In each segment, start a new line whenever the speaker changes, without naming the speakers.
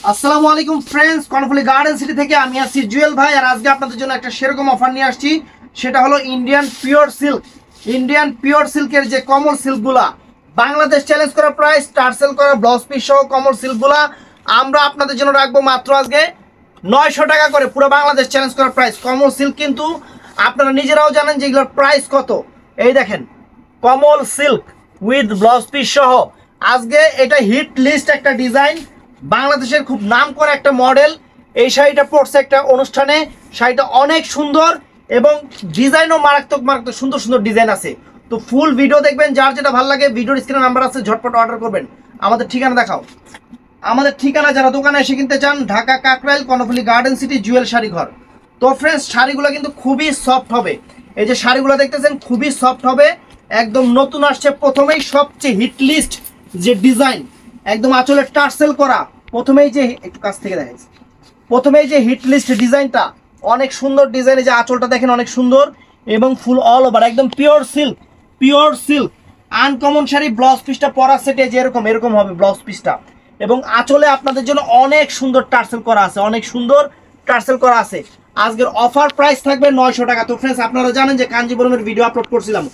আসসালামু আলাইকুম friends, Karnaphuli garden city থেকে আমি আছি জুয়েল ভাই। আর আজকে আপনাদের জন্য একটা সেরকম অফার নিয়ে আসছি, সেটা হলো Indian pure silk. Indian pure সিল্কের যে কমল সিল্কগুলা বাংলাদেশ চ্যালেঞ্জ করা প্রাইস, টার্সেল করা ব্লাউজ পিস সহ কমল সিল্কগুলা আমরা আপনাদের জন্য রাখবো মাত্র আজকে 900 টাকা করে। পুরো বাংলাদেশ চ্যালেঞ্জ করা প্রাইস। কমল সিল্ক কিন্তু আপনারা নিজেরাও জানেন যে এগুলোর প্রাইস কত। এই দেখেন কমল সিল্ক উইথ ব্লাউজ পিস সহ। আজকে এটা হিট লিস্ট একটা ডিজাইন, বাংলাদেশের খুব নাম করা একটা মডেল। এই শাড়িটা পরছে একটা অনুষ্ঠানে, শাড়িটা অনেক সুন্দর এবং ডিজাইনও মারাত্মক মারাত্মক সুন্দর সুন্দর ডিজাইন আছে। তো ফুল ভিডিও দেখবেন, যার যেটা ভালো লাগে ভিডিওর স্ক্রিনে নাম্বার আছে, ঝটপট অর্ডার করবেন। আমাদের ঠিকানা দেখাও। আমাদের ঠিকানা যারা দোকানে এসে কিনতে চান, ঢাকা কাকরাইল কর্ণফুলী গার্ডেন সিটি জুয়েল শাড়ি ঘর। তো ফ্রেন্ডস, শাড়িগুলো কিন্তু খুবই সফট হবে। এই যে শাড়িগুলো দেখতেছেন খুবই সফট হবে, একদম নতুন আসছে। প্রথমেই সবচেয়ে হিট লিস্ট যে ডিজাইন, একদম আঁচলের টার্সেল করা। প্রথমেই যে একটু কাছ থেকে দেখাইছি, প্রথমেই যে হিট লিস্ট ডিজাইনটা অনেক সুন্দর ডিজাইন। এই যে আঁচলটা দেখেন অনেক সুন্দর এবং ফুল অল ওভার একদম pure silk. Pure silk uncommon sari. Blouse পিসটা পরা সেটে যে এরকম এরকম হবে ব্লাউজ পিসটা, এবং আঁচলে আপনাদের জন্য অনেক সুন্দর টার্সেল করা আছে, অনেক সুন্দর টার্সেল করা আছে। আজকের অফার প্রাইস থাকবে 900 টাকা। তো ফ্রেন্ডস, আপনারা জানেন যে কাঞ্জিপুরমের ভিডিও আপলোড করছিলাম,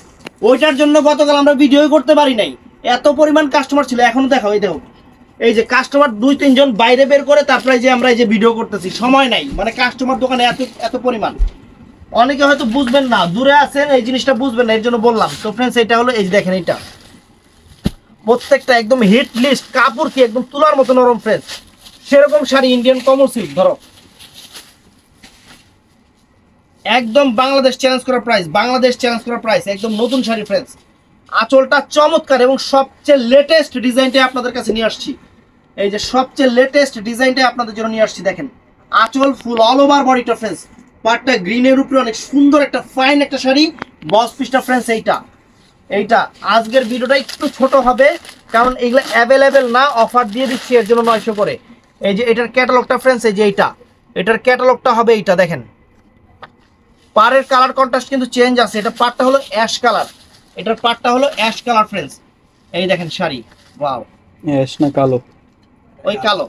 ওইটার জন্য গতকাল আমরা ভিডিওই করতে পারি নাই, এত পরিমাণ কাস্টমার ছিল। এখনো দেখো, এই দেখো, এই যে কাস্টমার 2-3 জন বাইরে বের করে তারপরে যে আমরা এই যে ভিডিও করতেছি, সময় নাই। মানে কাস্টমার দোকানে এত এত পরিমাণ। অনেকে হয়তো বুঝবেন না, দূরে আছেন, এই জিনিসটা বুঝবেন না, এর জন্য বললাম। তো ফ্রেন্ডস, এটা হলো, এই যে দেখেন, এটা প্রত্যেকটা একদম হিট লিস্ট। কাপড় কি একদম তুলার মতো নরম ফ্রেন্ডস, সেরকম শাড়ি ইন্ডিয়ান কমল সিল্ক। ধরো, একদম বাংলাদেশ চ্যালেঞ্জ করা প্রাইস, বাংলাদেশ চ্যালেঞ্জ করা প্রাইস। একদম নতুন শাড়ি ফ্রেন্ডস, আঁচলটা চমৎকার এবং সবচেয়ে লেটেস্ট ডিজাইনটাই আপনাদের কাছে নিয়ে আসছি। এই যে সবচেয়ে লেটেস্ট ডিজাইনটাই আপনাদের জন্য নিয়ে আসছি। দেখেন আঁচল ফুল অল ওভার বডিটা ফ্রেন্ডস, পাটটা গ্রিনের উপরে অনেক সুন্দর একটা ফাইন একটা শাড়ি। বস পিসটা ফ্রেন্ডস এইটা আজকের ভিডিওটা একটু ছোট হবে, কারণ এগুলো অ্যাভেলেবেল না, অফার দিয়ে দিচ্ছি এর জন্য 900 করে। এই যে এটার ক্যাটালগটা ফ্রেন্ডস, এই যে এটার ক্যাটালগটা হবে এইটা। দেখেন পাড়ের কালার কন্ট্রাস্ট কিন্তু চেঞ্জ আছে। এটা পাড়টা হলো অ্যাশ কালার, এটার পাড়টা হলো অ্যাশ কালার ফ্রেন্ডস। এই দেখেন শাড়ি, ওয়াও।
অ্যাশ না কালো?
ওই কালো,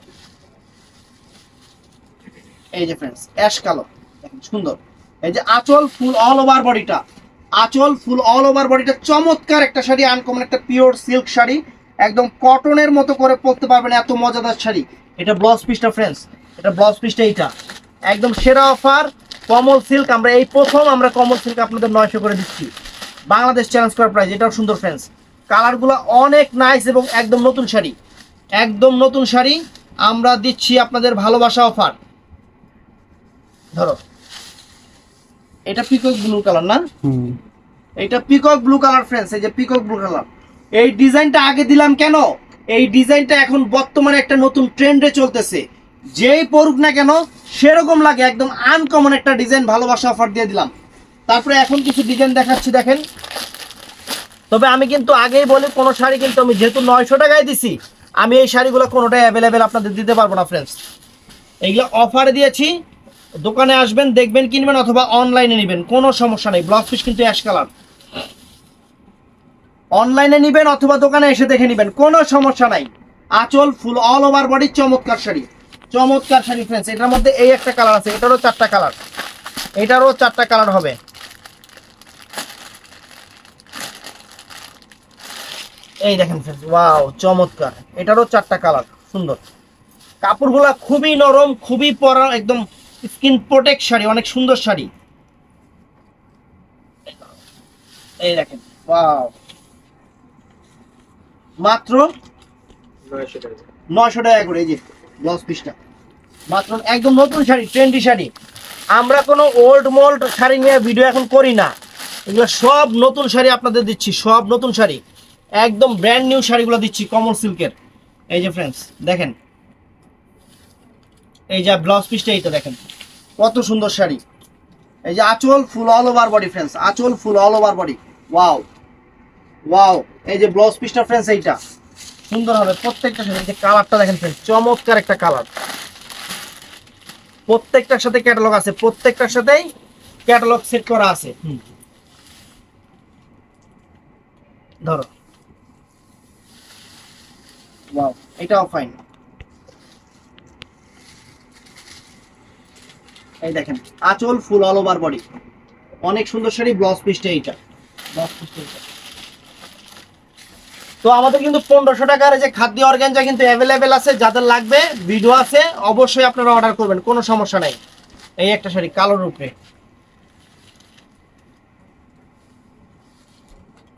এই যে ফ্রেন্ডস অ্যাশ কালো, দেখেন সুন্দর। এই যে আঁচল ফুল অল ওভার বডিটা, আঁচল ফুল অল ওভার বডিটা চমৎকার একটা শাড়ি, আনকমন একটা পিওর সিল্ক শাড়ি, একদম কটনের মতো করে পরতে পারবেন, এত মজাদার শাড়ি। এটা ব্লাউজ পিসটা ফ্রেন্ডস, এটা ব্লাউজ পিসটা এইটা একদম সেরা অফার। কমল সিল্ক আমরা এই প্রথম আমরা কমল সিল্ক আপনাদের 900 করে দিচ্ছি, বাংলাদেশ চ্যালেঞ্জ করার প্রাইস। এটাও সুন্দর ফ্রেন্ডস, কালারগুলো অনেক নাইস এবং একদম নতুন শাড়ি, একদম নতুন শাড়ি আমরা দিচ্ছি আপনাদের ভালোবাসা অফার। ধরো, এটা পিকক ব্লু কালার না? এটা পিকক ব্লু কালার ফ্রেন্ডস, এই যে পিকক ব্লু কালার। এই ডিজাইনটা আগে দিলাম কেন? এই ডিজাইনটা এখন বর্তমানে একটা নতুন ট্রেন্ডে চলতেছে, যেই পরুক না কেন সেরকম লাগে, একদম আনকমন একটা ডিজাইন, ভালোবাসা অফার দিয়ে দিলাম। তারপরে এখন কিছু ডিজাইন দেখাচ্ছি দেখেন। তবে আমি কিন্তু আগেই বলি, কোনো শাড়ি কিন্তু আমি যেহেতু 900 টাকায় দিছি, আমি এই শাড়িগুলো কোনোটাই অ্যাভেলেবেল আপনাদের দিতে পারবো না ফ্রেন্ডস। এইগুলো অফারে দিয়েছি, দোকানে আসবেন, দেখবেন, কিনবেন, অথবা অনলাইনে নেবেন, কোনো সমস্যা নেই। ব্লাউজ পিস কিন্তু অ্যাশ কালার, অনলাইনে নেবেন অথবা দোকানে এসে দেখে নেবেন, কোনো সমস্যা নাই। আঁচল ফুল অল ওভার বডি, চমৎকার শাড়ি, চমৎকার শাড়ি ফ্রেন্ডস। এটার মধ্যে এই একটা কালার আছে, এটারও 4টা কালার, এটারও 4টা কালার হবে। এই দেখেন ফ্রেন্ডস, ওয়াও চমৎকার, এটারও 4টা কালার, সুন্দর। কাপড়গুলা খুবই নরম, খুবই পরা, একদম স্কিন প্রোটেক্ট শাড়ি, অনেক সুন্দর শাড়ি। এই দেখেন, ওয়াও, মাত্র 900 টাকা করে। এই যে ব্লাউজ পিসটা মাত্র, একদম নতুন শাড়ি, ট্রেন্ডি শাড়ি। আমরা কোনো ওল্ড মোল্ড শাড়ি নিয়ে ভিডিও এখন করি না, এগুলো সব নতুন শাড়ি আপনাদের দিচ্ছি, সব নতুন শাড়ি, একদম ব্র্যান্ড নিউ শাড়িগুলো দিচ্ছি কমল সিল্কের। এই যে ফ্রেন্ডস দেখেন, এই যে ব্লাউজ পিসটা এইটা দেখেন কত সুন্দর শাড়ি। এই যে আঁচল full all over body friends, আঁচল full all over body, wow wow. এই যে ব্লাউজ পিসটা ফ্রেন্ডস এইটা সুন্দর হবে প্রত্যেকটা শাড়ি। এই যে কালারটা দেখেন ফ্রেন্ডস, চমৎকার একটা কালার। প্রত্যেকটার সাথে ক্যাটালগ আছে, প্রত্যেকটার সাথেই ক্যাটালগ সেট করা আছে। ধরো, ওয়াও, এটাও ফাইন। এই দেখেন আঁচল ফুল অল ওভার বডি, অনেক সুন্দর শাড়ি। ব্লাউজ পিসটা এইটা, ব্লাউজ পিসটা এইটা। তো আমাদের কিন্তু 1500 টাকার যে খাদ্য অর্গানজা কিন্তু অ্যাভেলেবেল আছে, যাদের লাগবে ভিডিও আছে, অবশ্যই আপনারা অর্ডার করবেন, কোনো সমস্যা নাই। এই একটা শাড়ি কালোর উপরে,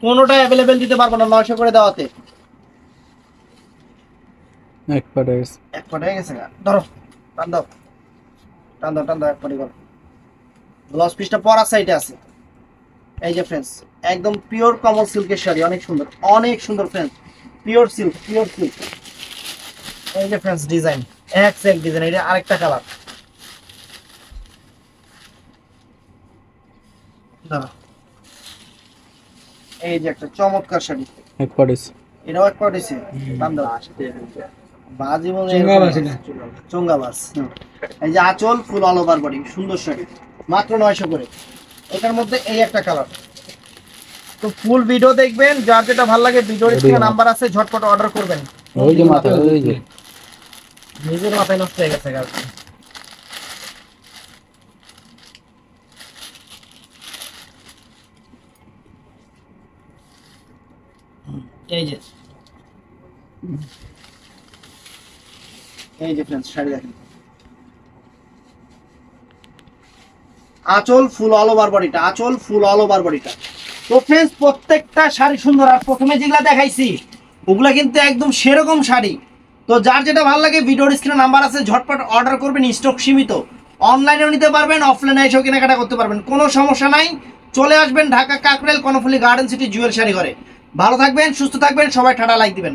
কোনোটা অ্যাভেলেবেল দিতে পারবো না 900 করে দেওয়াতে। এক পাট হয়ে গেছে গা, ধরো টান দাও টান দাও টান দাও, এক পাটি করো। ব্লাউজ পিসটা পরা সাইডে আছে। এই যে ফ্রেন্ডস একদম পিওর কমল সিল্কের শাড়ি, অনেক সুন্দর, অনেক সুন্দর friends, pure silk, pure silk. এই যে ফ্রেন্ডস ডিজাইন, এক সেক ডিজাইন, এটা আরেকটা কালার। দাঁড়া, এই যে একটা চমৎকার শাড়ি,
এক পাটিস,
এটাও এক পাট হয়েছে। দাম দাও, বাজি মনে চোঙ্গা বাস। এই যে আঁচল ফুল অল ওভার বডি, সুন্দর শাড়ি, মাত্র 900 করে। এটার মধ্যে এই একটা কালার। তো ফুল ভিডিও দেখবেন, যার যেটা ভালো লাগে ভিডিওর স্ক্রিনে নাম্বার আছে, ঝটপট অর্ডার করবেন।
ওই যে মাথা, ওই যে
নিজের মাথায় নষ্ট হয়ে গেছে গাছ। এই যে এই যে ফ্রেন্ডস শাড়ি দেখেন, আঁচল ফুল অল ওভার বডিটা, আঁচল ফুল অল ওভার বডিটা। তো ফ্রেন্ডস প্রত্যেকটা শাড়ি সুন্দর, আর প্রথমে যেগুলা দেখাইছি ওগুলা কিন্তু একদম সেরকম শাড়ি। তো যার যেটা ভালো লাগে ভিডিওর স্ক্রিনে নাম্বার আছে, ঝটপট অর্ডার করবেন, স্টক সীমিত। অনলাইনেও নিতে পারবেন, অফলাইনে এসেও কেনাকাটা করতে পারবেন, কোনো সমস্যা নাই। চলে আসবেন ঢাকা কাকরাইল কর্ণফুলী গার্ডেন সিটি জুয়েল শাড়ি ঘরে। ভালো থাকবেন, সুস্থ থাকবেন সবাই, টাটা, লাইক দিবেন।